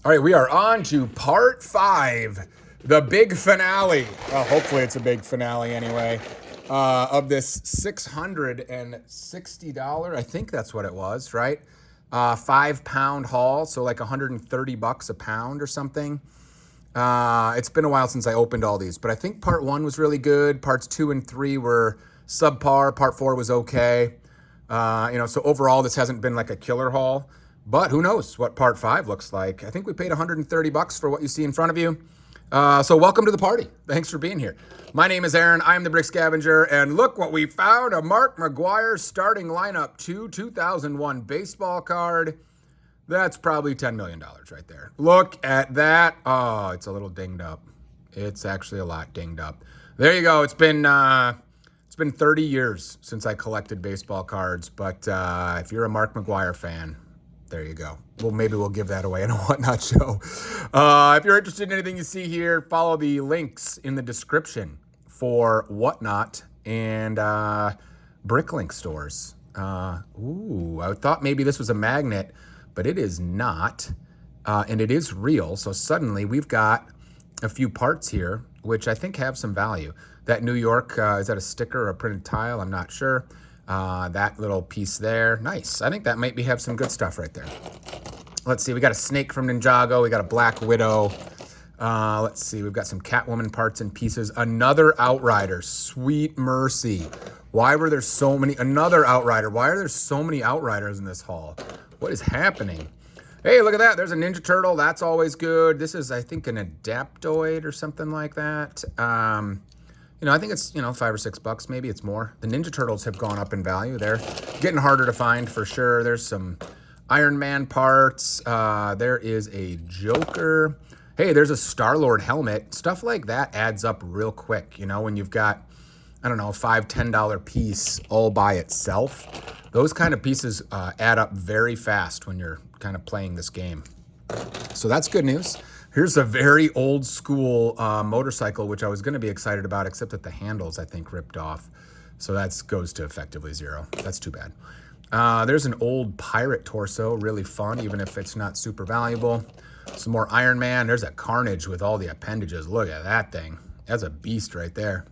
All right, we are on to part 5, the big finale. Well, hopefully it's a big finale anyway, of this $660, I think that's what it was, right? 5-pound haul, so like $130 a pound or something. It's been a while since I opened all these, but I think part 1 was really good. Parts 2 and 3 were subpar. Part 4 was okay. So overall, this hasn't been like a killer haul. But who knows what part 5 looks like. I think we paid $130 for what you see in front of you. So welcome to the party. Thanks for being here. My name is Aaron. I'm the Brick Scavenger. And look what we found. A Mark McGwire starting lineup 2001 baseball card. That's probably $10 million right there. Look at that. Oh, it's a little dinged up. It's actually a lot dinged up. There you go. It's been 30 years since I collected baseball cards. But if you're a Mark McGwire fan, there you go. Well, maybe we'll give that away in a Whatnot show. If you're interested in anything you see here, follow the links in the description for Whatnot and Bricklink stores. I thought maybe this was a magnet, but it is not. And it is real. So suddenly we've got a few parts here, which I think have some value. That New York, is that a sticker or a printed tile? I'm not sure. That little piece there, nice. I think that might have some good stuff right there. Let's see, we got a snake from Ninjago. We got a Black Widow. Let's see, we've got some Catwoman parts and pieces. Another Outrider, sweet mercy. Why were there so many? Another Outrider. Why are there so many Outriders in this haul? What is happening? Hey, look at that. There's a Ninja Turtle. That's always good. This is, I think, an Adaptoid or something like that. I think it's, $5 or $6, maybe it's more. The Ninja Turtles have gone up in value. They're getting harder to find for sure. There's some Iron Man parts. There is a Joker. Hey, there's a Star-Lord helmet. Stuff like that adds up real quick. When you've got, I don't know, a $5, $10 piece all by itself. Those kind of pieces add up very fast when you're kind of playing this game. So that's good news. Here's a very old school motorcycle, which I was going to be excited about, except that the handles, I think, ripped off. So that goes to effectively 0. That's too bad. There's an old pirate torso, really fun, even if it's not super valuable. Some more Iron Man. There's a Carnage with all the appendages. Look at that thing. That's a beast right there.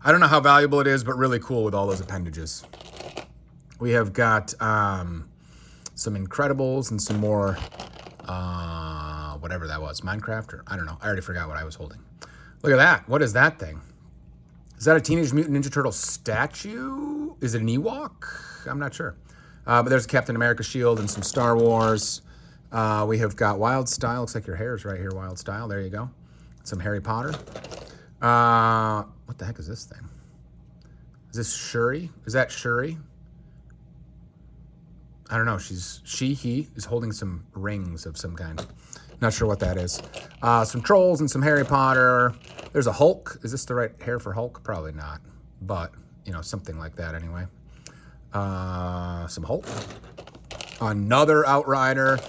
I don't know how valuable it is, but really cool with all those appendages. We have got some Incredibles and some more... whatever that was, Minecraft, or I don't know. I already forgot what I was holding. Look at that. What is that thing? Is that a Teenage Mutant Ninja Turtle statue? Is it an Ewok? I'm not sure. But there's a Captain America shield and some Star Wars. We have got Wild Style. Looks like your hair is right here, Wild Style. There you go. Some Harry Potter. What the heck is this thing? Is this Shuri? Is that Shuri? I don't know. He is holding some rings of some kind. Not sure what that is. Some Trolls and some Harry Potter. There's a Hulk. Is this the right hair for Hulk? Probably not. But, something like that anyway. Some Hulk. Another Outrider.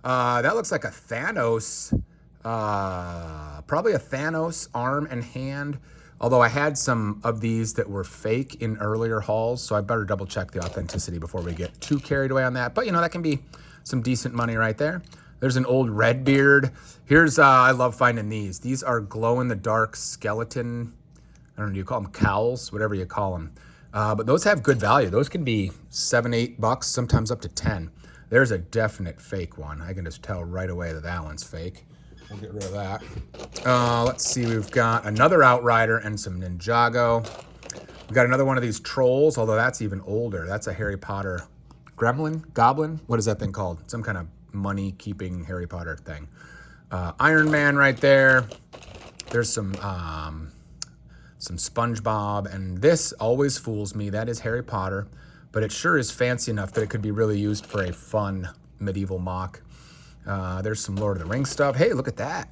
That looks like a Thanos. Probably a Thanos arm and hand. Although I had some of these that were fake in earlier hauls, so I better double check the authenticity before we get too carried away on that. But, that can be some decent money right there. There's an old Redbeard. Here's, I love finding these. These are glow-in-the-dark skeleton, I don't know, do you call them cowls? Whatever you call them. But those have good value. Those can be $7, $8, sometimes up to 10. There's a definite fake one. I can just tell right away that one's fake. We'll get rid of that. Let's see, we've got another Outrider and some Ninjago. We've got another one of these Trolls, although that's even older. That's a Harry Potter Gremlin? Goblin? What is that thing called? Some kind of money-keeping Harry Potter thing. Iron Man right there. There's some SpongeBob, and this always fools me. That is Harry Potter, but it sure is fancy enough that it could be really used for a fun medieval mock. There's some Lord of the Rings stuff. Hey, look at that.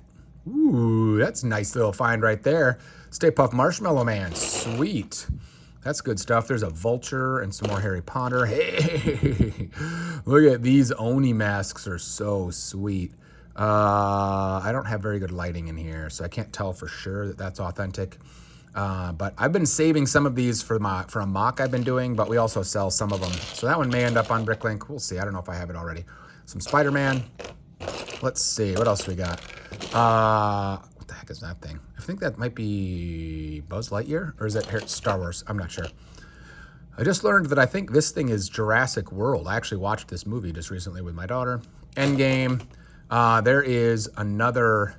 Ooh, that's a nice little find right there. Stay Puft Marshmallow Man. Sweet. That's good stuff. There's a Vulture and some more Harry Potter. Hey, look at these Oni masks are so sweet. I don't have very good lighting in here, so I can't tell for sure that that's authentic. But I've been saving some of these for a mock I've been doing, but we also sell some of them. So that one may end up on Bricklink. We'll see. I don't know if I have it already. Some Spider-Man. Let's see. What else we got? What the heck is that thing? I think that might be Buzz Lightyear, or is it Star Wars? I'm not sure. I just learned that I think this thing is Jurassic World. I actually watched this movie just recently with my daughter. Endgame. There is another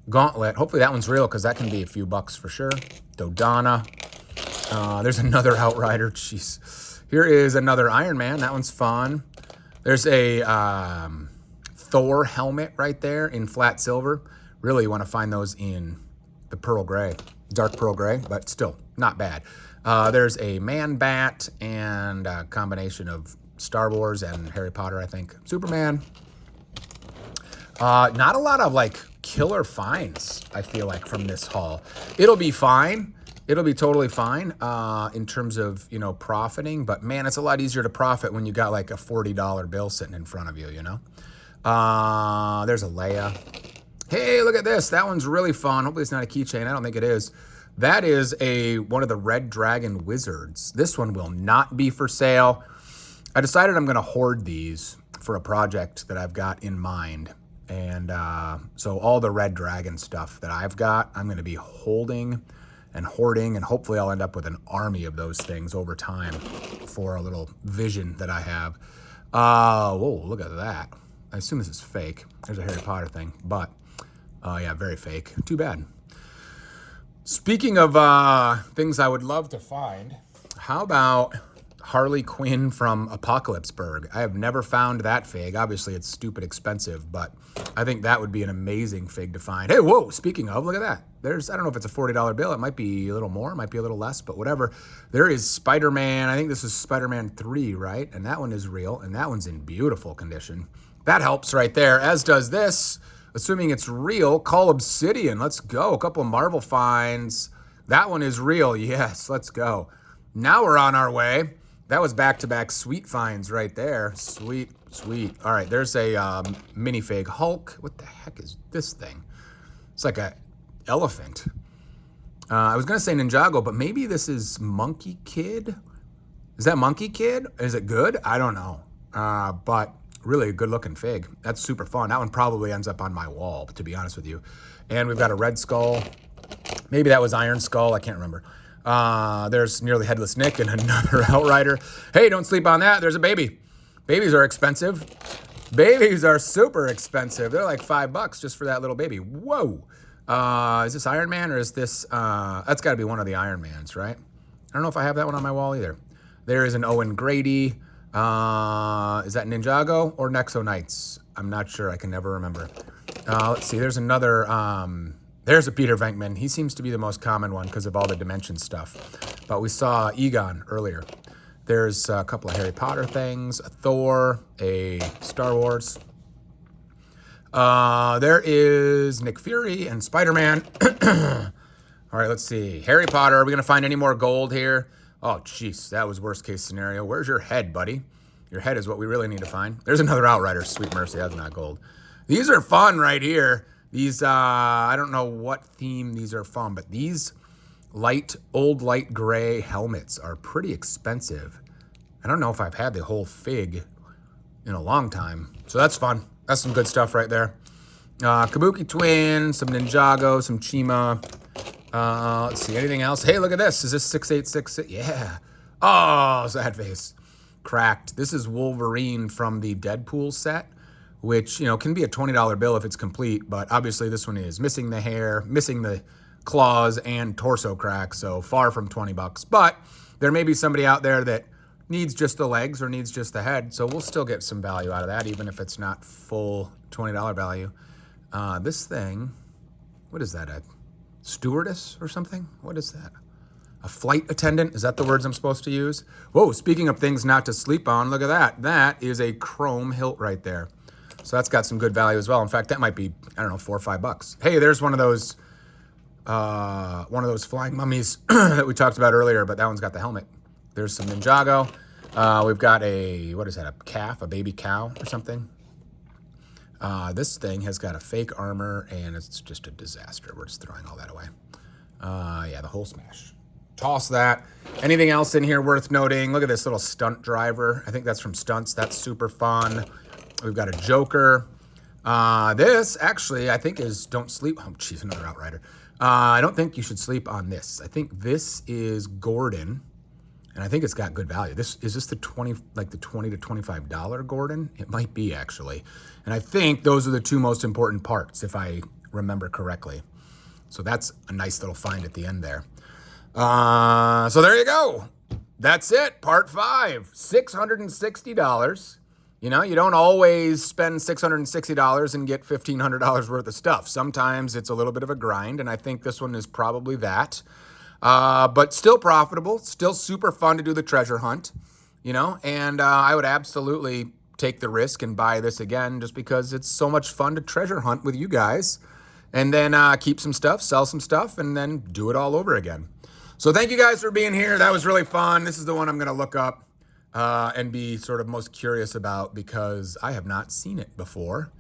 Gauntlet. Hopefully that one's real because that can be a few bucks for sure. Dodonna. There's another Outrider. Jeez. Here is another Iron Man. That one's fun. There's a Thor helmet right there in flat silver. Really want to find those in the pearl gray, dark pearl gray, but still not bad. There's a Man Bat and a combination of Star Wars and Harry Potter, I think. Superman. Not a lot of like killer finds, I feel like, from this haul. It'll be fine. It'll be totally fine in terms of, you know, profiting. But man, it's a lot easier to profit when you got like a $40 bill sitting in front of you, you know? There's a Leia. Hey, look at this. That one's really fun. Hopefully it's not a keychain. I don't think it is. That is one of the Red Dragon Wizards. This one will not be for sale. I decided I'm going to hoard these for a project that I've got in mind. And so all the Red Dragon stuff that I've got, I'm going to be holding and hoarding, and hopefully I'll end up with an army of those things over time for a little vision that I have. Whoa, look at that. I assume this is fake. There's a Harry Potter thing, but yeah, very fake. Too bad. Speaking of things I would love to find, how about Harley Quinn from Apocalypseburg? I have never found that fig. Obviously, it's stupid expensive, but I think that would be an amazing fig to find. Hey, whoa, speaking of, look at that. I don't know if it's a $40 bill. It might be a little more, it might be a little less, but whatever. There is Spider-Man. I think this is Spider-Man 3, right? And that one is real, and that one's in beautiful condition. That helps right there, as does this. Assuming it's real, Call Obsidian. Let's go. A couple of Marvel finds. That one is real. Yes, let's go. Now we're on our way. That was back-to-back sweet finds right there. Sweet, sweet. All right, there's a minifig Hulk. What the heck is this thing? It's like a elephant. I was going to say Ninjago, but maybe this is Monkey Kid. Is that Monkey Kid? Is it good? I don't know. But really a good-looking fig. That's super fun. That one probably ends up on my wall, to be honest with you. And we've got a Red Skull. Maybe that was Iron Skull. I can't remember. There's Nearly Headless Nick and another Outrider. Hey, don't sleep on that. There's a baby. Babies are expensive. Babies are super expensive. They're like $5 just for that little baby. Whoa. Is this Iron Man or is this... that's got to be one of the Iron Mans, right? I don't know if I have that one on my wall either. There is an Owen Grady. Is that Ninjago or Nexo Knights? I'm not sure. I can never remember. Let's see. There's another... there's a Peter Venkman. He seems to be the most common one because of all the Dimension stuff. But we saw Egon earlier. There's a couple of Harry Potter things, a Thor, a Star Wars. There is Nick Fury and Spider-Man. All right, let's see. Harry Potter. Are we going to find any more gold here? Oh, jeez. That was worst case scenario. Where's your head, buddy? Your head is what we really need to find. There's another Outrider. Sweet mercy. That's not gold. These are fun right here. These, I don't know what theme these are from, but these old light gray helmets are pretty expensive. I don't know if I've had the whole fig in a long time. So that's fun. That's some good stuff right there. Kabuki Twin, some Ninjago, some Chima. Let's see, anything else? Hey, look at this. Is this 6866? Yeah. Oh, sad face. Cracked. This is Wolverine from the Deadpool set, which, you know, can be a $20 bill if it's complete, but obviously this one is missing the hair, missing the claws, and torso crack, so far from $20. But there may be somebody out there that needs just the legs or needs just the head, so we'll still get some value out of that, even if it's not full $20 value. This thing, what is that, a stewardess or something? What is that? A flight attendant? Is that the words I'm supposed to use? Whoa, speaking of things not to sleep on, look at that. That is a chrome hilt right there. So that's got some good value as well. In fact, that might be, I don't know, $4 or $5. Hey, there's one of those flying mummies that we talked about earlier, but that one's got the helmet. There's some Ninjago. We've got what is that, a calf, a baby cow or something? This thing has got a fake armor, and it's just a disaster. We're just throwing all that away. Yeah, the whole smash. Toss that. Anything else in here worth noting? Look at this little stunt driver. I think that's from Stunts. That's super fun. We've got a Joker. This actually, I think is Don't Sleep. Oh, geez, another Outrider. I don't think you should sleep on this. I think this is Gordon, and I think it's got good value. Is this the $20 to $25 Gordon? It might be actually, and I think those are the two most important parts, if I remember correctly. So that's a nice little find at the end there. So there you go. That's it. Part 5, $660. You know, you don't always spend $660 and get $1,500 worth of stuff. Sometimes it's a little bit of a grind, and I think this one is probably that. But still profitable, still super fun to do the treasure hunt, you know, and I would absolutely take the risk and buy this again just because it's so much fun to treasure hunt with you guys, and then keep some stuff, sell some stuff, and then do it all over again. So thank you guys for being here. That was really fun. This is the one I'm going to look up and be sort of most curious about because I have not seen it before.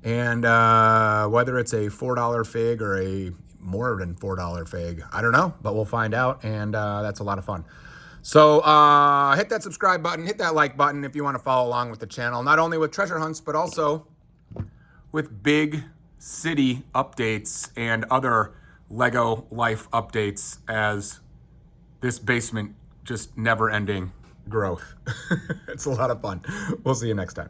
And whether it's a $4 fig or a more than $4 fig, I don't know, but we'll find out. And that's a lot of fun. So hit that subscribe button, hit that like button if you want to follow along with the channel, not only with treasure hunts, but also with big city updates and other Lego life updates as this basement just never ending growth. It's a lot of fun. We'll see you next time.